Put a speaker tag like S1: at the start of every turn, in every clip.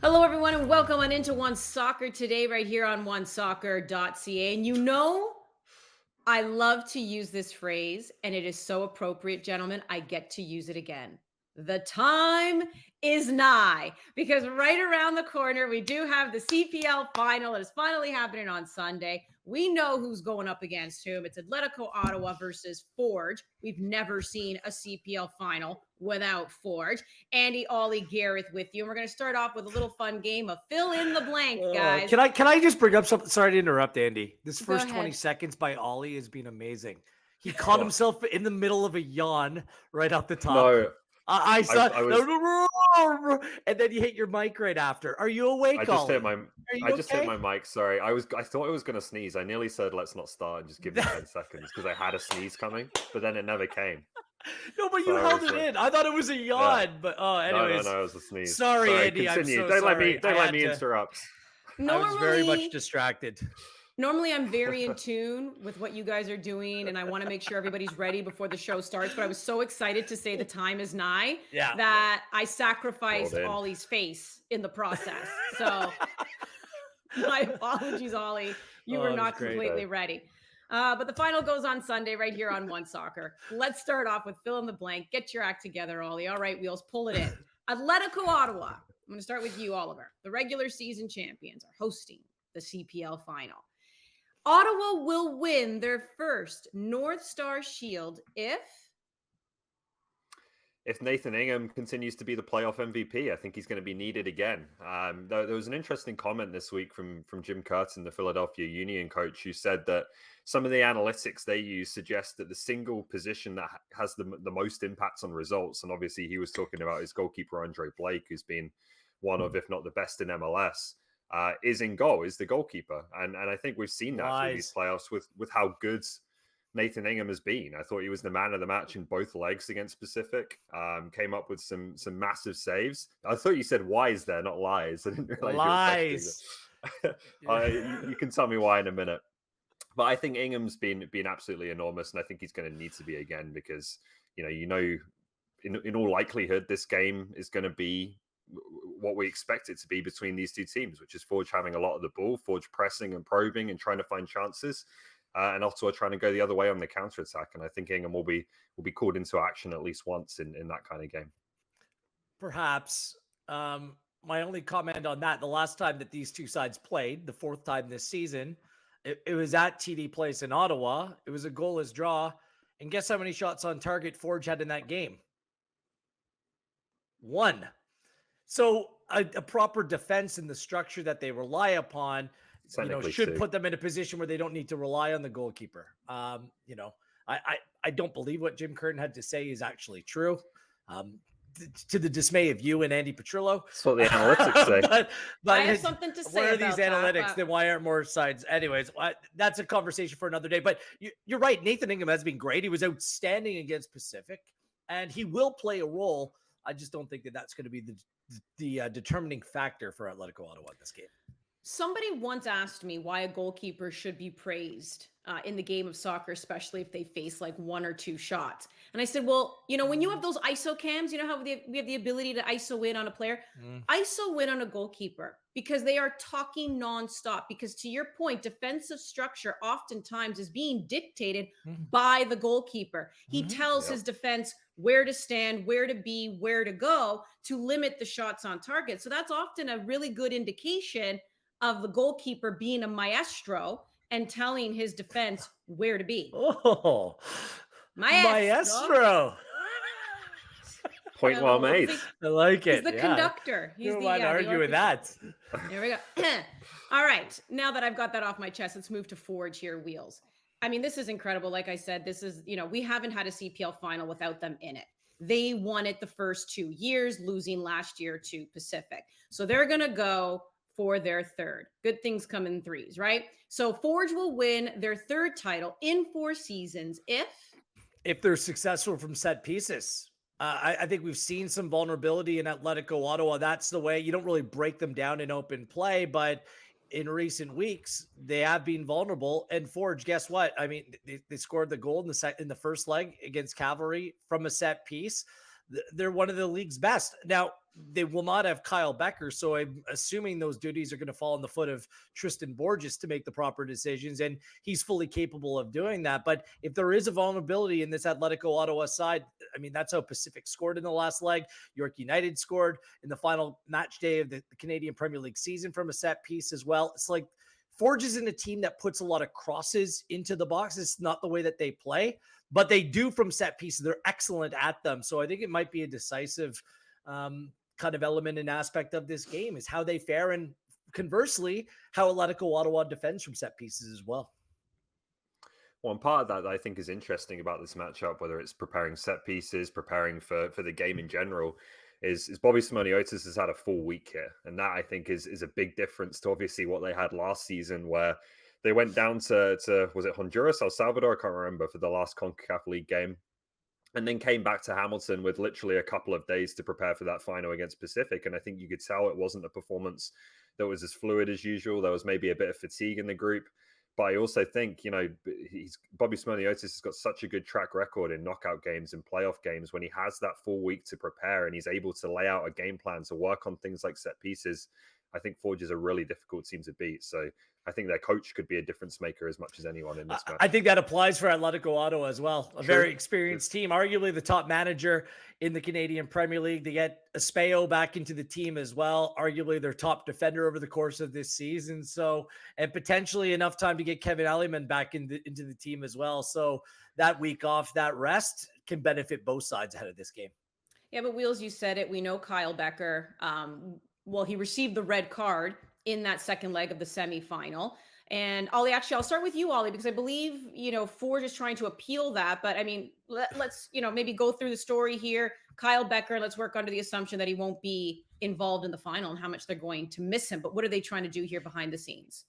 S1: Hello, everyone, and welcome on into One Soccer today, right here on onesoccer.ca. And you know, I love to use this phrase, and it is so appropriate, gentlemen. I get to use it again. The time is nigh because right around the corner, we do have the CPL final. It is finally happening on Sunday. We know who's going up against whom. It's Atletico Ottawa versus Forge. We've never seen a CPL final without Forge. Andy, Ollie, Gareth with you. And we're going to start off with a little fun game of fill in the blank, guys.
S2: Can I just bring up something? Sorry to interrupt, Andy. This
S1: Go
S2: first 20
S1: ahead.
S2: seconds by Ollie has been amazing. He caught himself in the middle of a yawn right off the top.
S3: No,
S2: I saw,
S3: I was.
S2: and then you hit your mic right after. Are you awake,
S3: I just
S2: Ollie?
S3: hit my.
S2: Are you
S3: I just
S2: okay?
S3: hit my mic. Sorry, I thought I was gonna sneeze. I nearly said let's not start and just give me 10 seconds because I had a sneeze coming, but then it never came.
S2: No, but
S3: So
S2: you
S3: I
S2: held
S3: was
S2: it
S3: like-
S2: in. I thought it was a yawn, but anyways.
S3: No, it was a sneeze.
S2: Sorry, Andy.
S3: Continue.
S2: I'm so
S3: don't
S2: sorry.
S3: Let me interrupt.
S2: I was very much distracted.
S1: Normally, I'm very in tune with what you guys are doing, and I want to make sure everybody's ready before the show starts. But I was so excited to say the time is nigh that I sacrificed
S3: Well done.
S1: Ollie's face in the process. So my apologies, Ollie. You were
S2: it was
S1: not
S2: great.
S1: completely ready. But the final goes on Sunday right here on One Soccer. Let's start off with fill in the blank. Get your act together, Ollie. All right, Wheels, pull it in. Atletico Ottawa. I'm going to start with you, Oliver. The regular season champions are hosting the CPL final. Ottawa will win their first North Star Shield
S3: if Nathan Ingham continues to be the playoff MVP, I think he's going to be needed again. There was an interesting comment this week from Jim Curtin, the Philadelphia Union coach, who said that some of the analytics they use suggest that the single position that has the most impact on results, and obviously he was talking about his goalkeeper Andre Blake, who's been one of, if not the best in MLS, is in goal, is the goalkeeper. And I think we've seen that through these playoffs with how good Nathan Ingham has been. I thought he was the man of the match in both legs against Pacific. Came up with some massive saves. I thought you said wise there, not lies. I didn't realize you can tell me why in a minute. But I think Ingham's been absolutely enormous, and I think he's going to need to be again because in all likelihood this game is going to be what we expect it to be between these two teams, which is Forge having a lot of the ball, Forge pressing and probing and trying to find chances. And Ottawa trying to go the other way on the counter-attack. And I think Ingham will be called into action at least once in that kind of game.
S2: Perhaps. My only comment on that, the last time that these two sides played, the fourth time this season, it was at TD Place in Ottawa. It was a goalless draw. And guess how many shots on target Forge had in that game? 1. So a proper defense in the structure that they rely upon should put them in a position where they don't need to rely on the goalkeeper. I don't believe what Jim Curtin had to say is actually true. To the dismay of you and Andy Petrillo.
S3: That's what the analytics say.
S1: But I have something to say.
S2: What are these analytics? Then why aren't more sides? Anyways, that's a conversation for another day. But you're right. Nathan Ingham has been great. He was outstanding against Pacific, and he will play a role. I just don't think that that's going to be the determining factor for Atletico Ottawa in this game.
S1: Somebody once asked me why a goalkeeper should be praised in the game of soccer, especially if they face like 1 or 2 shots. And I said, well, when you have those ISO cams, how we have the ability to ISO in on a player, ISO win on a goalkeeper because they are talking nonstop. Because to your point, defensive structure oftentimes is being dictated by the goalkeeper. He tells his defense where to stand, where to be, where to go to limit the shots on target. So that's often a really good indication of the goalkeeper being a maestro and telling his defense where to be.
S2: Oh, maestro.
S3: Point well made.
S2: I like it.
S1: He's the conductor. He's
S2: the argue with that.
S1: There we go. All right. Now that I've got that off my chest, let's move to Forge here, Wheels. I mean, this is incredible. Like I said, this is, we haven't had a CPL final without them in it. They won it the first 2 years, losing last year to Pacific. So they're going to go for their third. Good things come in threes, right? So Forge will win their third title in 4 seasons
S2: if they're successful from set pieces. I think we've seen some vulnerability in Atletico Ottawa. That's the way. You don't really break them down in open play, but in recent weeks, they have been vulnerable. And Forge, guess what? I mean, they scored the goal in the first leg against Cavalry from a set piece. They're one of the league's best. Now, they will not have Kyle Becker. So I'm assuming those duties are going to fall on the foot of Tristan Borges to make the proper decisions. And he's fully capable of doing that. But if there is a vulnerability in this Atletico Ottawa side, I mean, that's how Pacific scored in the last leg. York United scored in the final match day of the Canadian Premier League season from a set piece as well. It's like Forge isn't a team that puts a lot of crosses into the box. It's not the way that they play, but they do from set pieces. They're excellent at them. So I think it might be a decisive kind of element and aspect of this game is how they fare, and conversely, how Atletico Ottawa defends from set pieces as well.
S3: One part of that I think is interesting about this matchup, whether it's preparing set pieces, preparing for the game in general, is Bobby Simoniotis has had a full week here. And that I think is a big difference to obviously what they had last season, where they went down to was it Honduras, El Salvador? I can't remember, for the last CONCACAF League game. And then came back to Hamilton with literally a couple of days to prepare for that final against Pacific. And I think you could tell it wasn't a performance that was as fluid as usual. There was maybe a bit of fatigue in the group. But I also think, Bobby Simoniotis has got such a good track record in knockout games and playoff games when he has that full week to prepare and he's able to lay out a game plan to work on things like set pieces. I think Forge is a really difficult team to beat. So I think their coach could be a difference maker as much as anyone in this match.
S2: I think that applies for Atletico Ottawa as well. A very experienced team, arguably the top manager in the Canadian Premier League. They get Espejo back into the team as well, arguably their top defender over the course of this season. So, and potentially enough time to get Kevin Aliman back into the team as well. So that week off, that rest can benefit both sides ahead of this game.
S1: Yeah, but Wheels, you said it. We know Kyle Becker. Well, he received the red card in that second leg of the semifinal. And Ollie, actually, I'll start with you, Ollie, because I believe, Forge is trying to appeal that. But I mean, let's, maybe go through the story here. Kyle Becker, let's work under the assumption that he won't be involved in the final and how much they're going to miss him. But what are they trying to do here behind the scenes?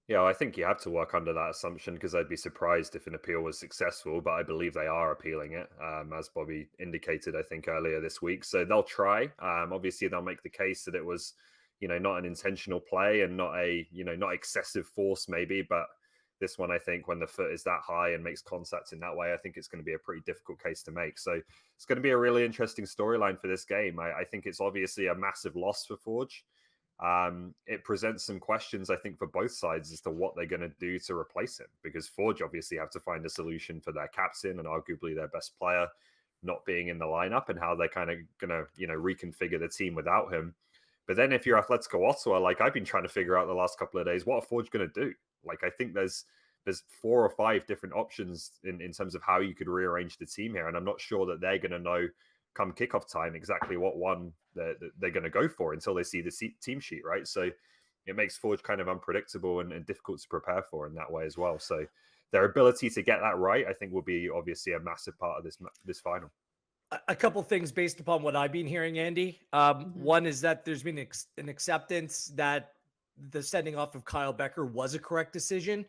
S3: Yeah, I think you have to work under that assumption, because I'd be surprised if an appeal was successful, but I believe they are appealing it, as Bobby indicated, I think, earlier this week. So they'll try. Obviously, they'll make the case that it was, not an intentional play and not not excessive force maybe, but this one, I think, when the foot is that high and makes contact in that way, I think it's going to be a pretty difficult case to make. So it's going to be a really interesting storyline for this game. I think it's obviously a massive loss for Forge. It presents some questions, I think, for both sides as to what they're going to do to replace him, because Forge obviously have to find a solution for their captain and arguably their best player not being in the lineup, and how they're kind of going to, reconfigure the team without him. But then if you're Atletico Ottawa, like I've been trying to figure out the last couple of days, what are Forge going to do? Like, I think there's 4 or 5 different options in terms of how you could rearrange the team here. And I'm not sure that they're going to know come kickoff time exactly what one they're going to go for until they see the team sheet, right? So it makes Forge kind of unpredictable and difficult to prepare for in that way as well. So their ability to get that right, I think, will be obviously a massive part of this final.
S2: A couple things based upon what I've been hearing, Andy. One is that there's been an acceptance that the sending off of Kyle Becker was a correct decision,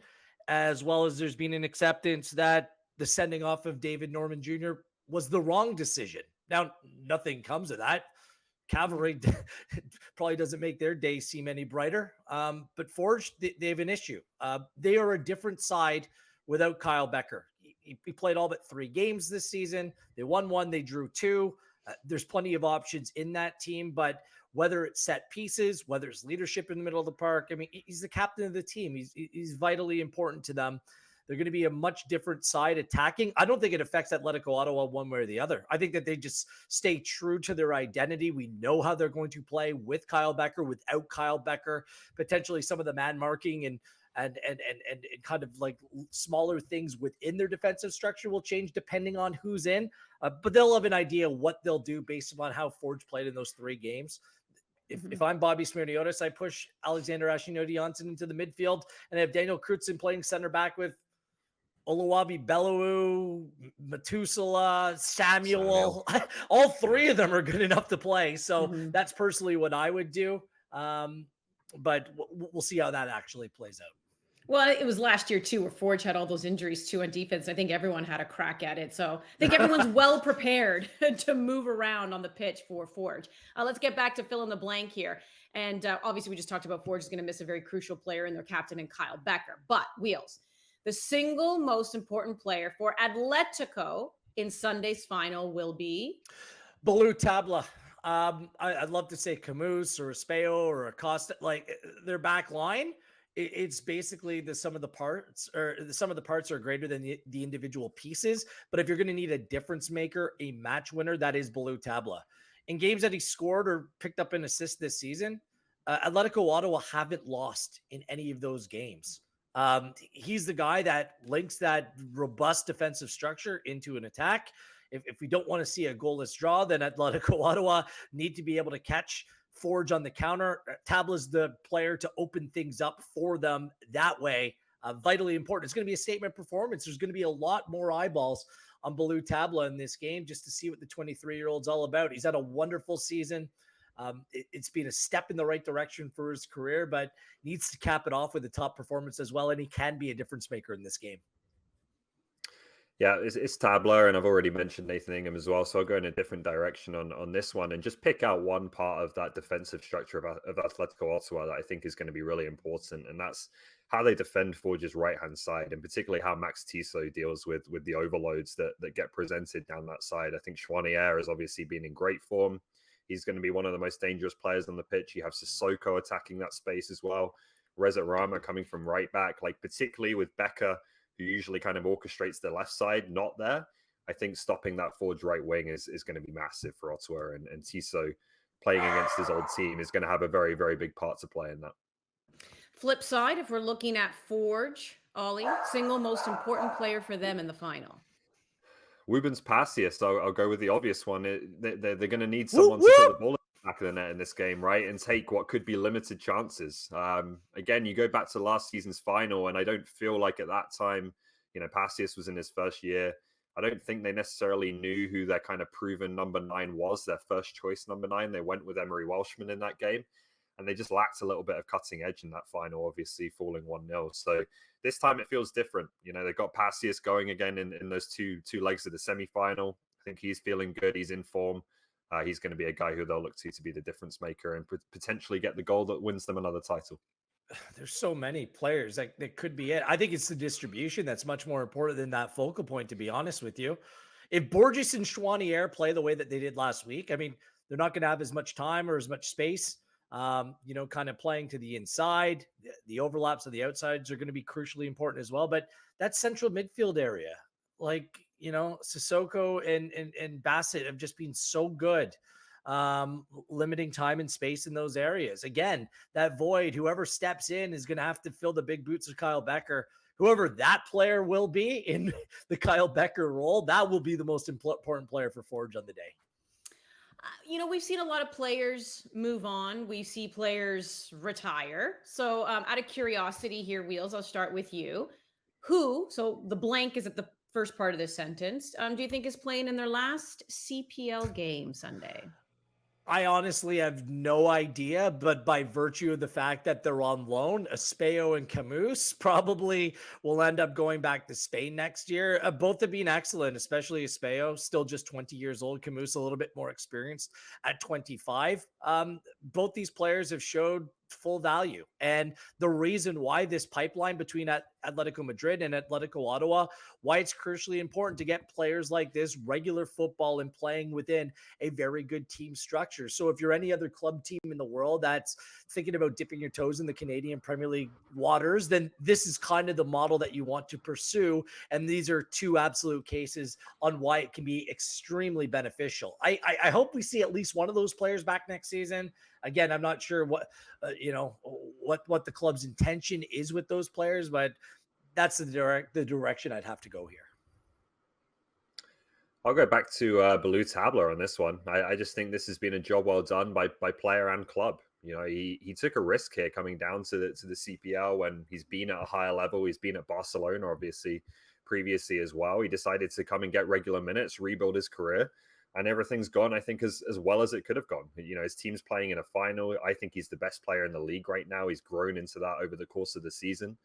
S2: as well as there's been an acceptance that the sending off of David Norman Jr. was the wrong decision. Now, nothing comes of that. Cavalry probably doesn't make their day seem any brighter. But Forge, they have an issue. They are a different side without Kyle Becker. He played all but 3 games this season. They won 1, they drew 2. There's plenty of options in that team, but whether it's set pieces, whether it's leadership in the middle of the park, I mean, he's the captain of the team. He's vitally important to them. They're going to be a much different side attacking. I don't think it affects Atletico Ottawa one way or the other. I think that they just stay true to their identity. We know how they're going to play with Kyle Becker, without Kyle Becker, potentially some of the man marking and kind of like smaller things within their defensive structure will change depending on who's in. But they'll have an idea what they'll do based upon how Forge played in those 3 games. If I'm Bobby Smirniotis, I push Alexander Ashinodi-Janssen into the midfield and have Daniel Crutzen playing center back with Oluwabi Bellewu, Matusala, Samuel. All 3 of them are good enough to play. So that's personally what I would do. But we'll see how that actually plays out.
S1: Well, it was last year too, where Forge had all those injuries too on defense. I think everyone had a crack at it. So I think everyone's well prepared to move around on the pitch for Forge. Let's get back to fill in the blank here. And obviously we just talked about Forge is going to miss a very crucial player in their captain and Kyle Becker. But Wheels, the single most important player for Atletico in Sunday's final will be?
S2: Balou Tabla. I'd love to say Camus or Espejo or Acosta, like their back line. It's basically the sum of the parts, or the sum of the parts are greater than the individual pieces. But if you're going to need a difference maker, a match winner, that is Blue Tabla. In games that he scored or picked up an assist this season, Atletico Ottawa haven't lost in any of those games. He's the guy that links that robust defensive structure into an attack. If we don't want to see a goalless draw, then Atletico Ottawa need to be able to catch Forge on the counter. Tabla's the player to open things up for them that way. Vitally important. It's going to be a statement performance. There's going to be a lot more eyeballs on Balou Tabla in this game just to see what the 23-year-old's all about. He's had a wonderful season. It's been a step in the right direction for his career, but needs to cap it off with a top performance as well, and he can be a difference maker in this game.
S3: Yeah, it's Tabla, and I've already mentioned Nathan Ingham as well, so I'll go in a different direction on this one and just pick out one part of that defensive structure of Atletico Ottawa that I think is going to be really important, and that's how they defend Forge's right-hand side, and particularly how Max Tissot deals with the overloads that get presented down that side. I think Chouanière has obviously been in great form. He's going to be one of the most dangerous players on the pitch. You have Sissoko attacking that space as well. Reza Rama coming from right back, like particularly with Becker, who usually kind of orchestrates the left side, not there. I think stopping that Forge right wing is going to be massive for Ottawa, and Tissot playing against his old team is going to have a very, very big part to play in that. Flip
S1: side, if we're looking at Forge, Ollie, single most important player for them in the final.
S3: Rubens Passius, so I'll go with the obvious one. They're going to need someone to put the ball in the back of the net in this game, right? And take what could be limited chances. Again, you go back to last season's final, and I don't feel like at that time, Passius was in his first year. I don't think they necessarily knew who their kind of proven number 9 was, their first choice number 9. They went with Emery Welshman in that game, and they just lacked a little bit of cutting edge in that final, obviously falling 1-0. So this time it feels different. They've got Passius going again in those two legs of the semi-final. I think he's feeling good. He's in form. He's going to be a guy who they'll look to be the difference maker and potentially get the goal that wins them another title.
S2: There's so many players that could be it. I think it's the distribution that's much more important than that focal point, to be honest with you. If Borges and Chouanière play the way that they did last week, I mean, they're not going to have as much time or as much space. Kind of playing to the inside, the overlaps of the outsides are going to be crucially important as well. But that central midfield area, like, Sissoko and Bassett have just been so good, limiting time and space in those areas. Again, that void, whoever steps in is going to have to fill the big boots of Kyle Becker. Whoever that player will be in the Kyle Becker role, that will be the most important player for Forge on the day.
S1: We've seen a lot of players move on. We see players retire. So out of curiosity here, Wheels, I'll start with you. So the blank is at the first part of this sentence, do you think is playing in their last CPL game Sunday?
S2: I honestly have no idea, but by virtue of the fact that they're on loan, Espejo and Camus probably will end up going back to Spain next year. Both have been excellent, especially Espejo, still just 20 years old. Camus a little bit more experienced at 25. Both these players have showed full value. And the reason why this pipeline between Atletico Madrid and Atletico Ottawa, why it's crucially important to get players like this regular football and playing within a very good team structure. So if you're any other club team in the world that's thinking about dipping your toes in the Canadian Premier League waters, then this is kind of the model that you want to pursue. And these are two absolute cases on why it can be extremely beneficial. I hope we see at least one of those players back next season. Again, I'm not sure what the club's intention is with those players, but that's the direction I'd have to go here.
S3: I'll go back to Balou Tabla on this one. I just think this has been a job well done by player and club. He took a risk here coming down to the CPL when he's been at a higher level. He's been at Barcelona, obviously, previously as well. He decided to come and get regular minutes, rebuild his career. And everything's gone, I think, as well as it could have gone. His team's playing in a final. I think he's the best player in the league right now. He's grown into that over the course of the season.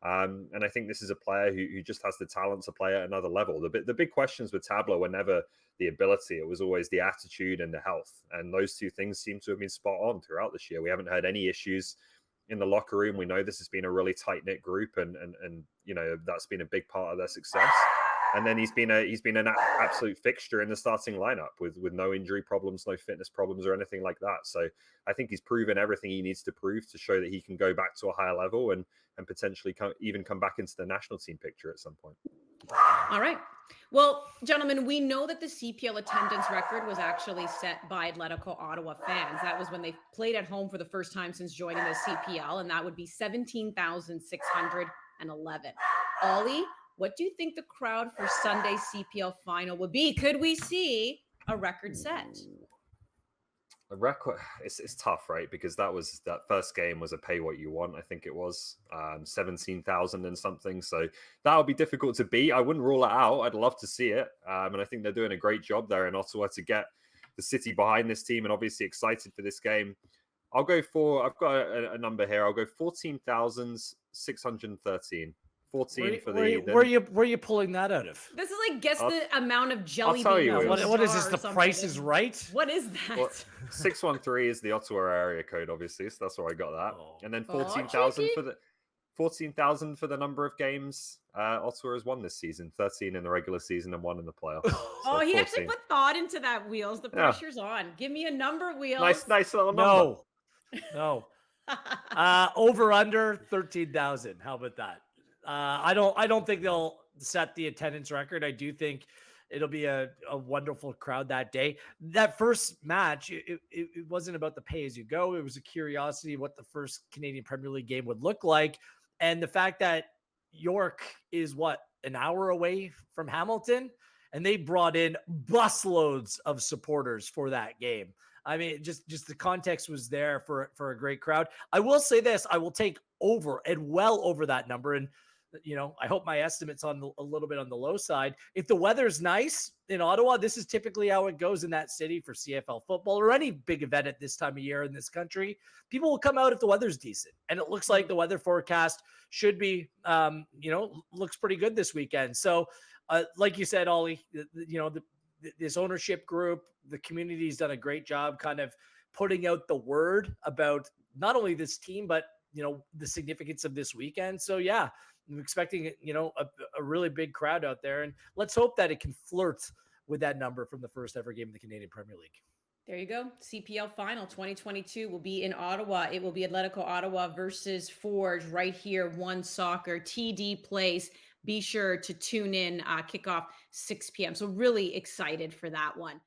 S3: And I think this is a player who just has the talent to play at another level. The big questions with Tabla were never the ability. It was always the attitude and the health. And those two things seem to have been spot on throughout this year. We haven't had any issues in the locker room. We know this has been a really tight-knit group, and that's been a big part of their success. And then he's been an absolute fixture in the starting lineup with no injury problems, no fitness problems or anything like that. So I think he's proven everything he needs to prove to show that he can go back to a higher level and potentially even come back into the national team picture at some point.
S1: All right. Well, gentlemen, we know that the CPL attendance record was actually set by Atletico Ottawa fans. That was when they played at home for the first time since joining the CPL, and that would be 17,611. Ollie, what do you think the crowd for Sunday's CPL final would be? Could we see a record set?
S3: A record, it's tough, right? Because that first game was a pay what you want. I think it was 17,000 and something. So that would be difficult to beat. I wouldn't rule it out. I'd love to see it. And I think they're doing a great job there in Ottawa to get the city behind this team and obviously excited for this game. I've got a number here. I'll go 14,613. 14 for the.
S2: Where are you pulling that out of?
S1: This is like guess the amount of jelly
S3: I'll tell you
S1: beans.
S2: What is this? The Price is Right?
S1: What is that?
S3: Well, 613 is the Ottawa area code, obviously. So that's where I got that. And then 14,000 for the number of games Ottawa has won this season. 13 in the regular season and 1 in the playoffs.
S1: So he actually put thought into that, Wheels. The pressure's on. Give me a number, Wheels.
S3: Nice little number.
S2: No. Over under 13,000. How about that? I don't think they'll set the attendance record. I do think it'll be a wonderful crowd that day. That first match, it wasn't about the pay as you go. It was a curiosity what the first Canadian Premier League game would look like. And the fact that York is an hour away from Hamilton, and they brought in busloads of supporters for that game. I mean, just the context was there for a great crowd. I will say this, I will take over and well over that number. And, I hope my estimate's a little bit on the low side. If the weather's nice in Ottawa, this is typically how it goes in that city for CFL football or any big event at this time of year in this country. People will come out if the weather's decent. And it looks like the weather forecast should be, looks pretty good this weekend. So like you said, Ollie, this ownership group, the community's done a great job kind of putting out the word about not only this team, but, the significance of this weekend. So yeah, I'm expecting, a really big crowd out there, and let's hope that it can flirt with that number from the first ever game of the Canadian Premier League.
S1: There you go. CPL Final 2022 will be in Ottawa. It will be Atletico Ottawa versus Forge right here. One Soccer, TD Place. Be sure to tune in, kickoff 6 p.m. So really excited for that one.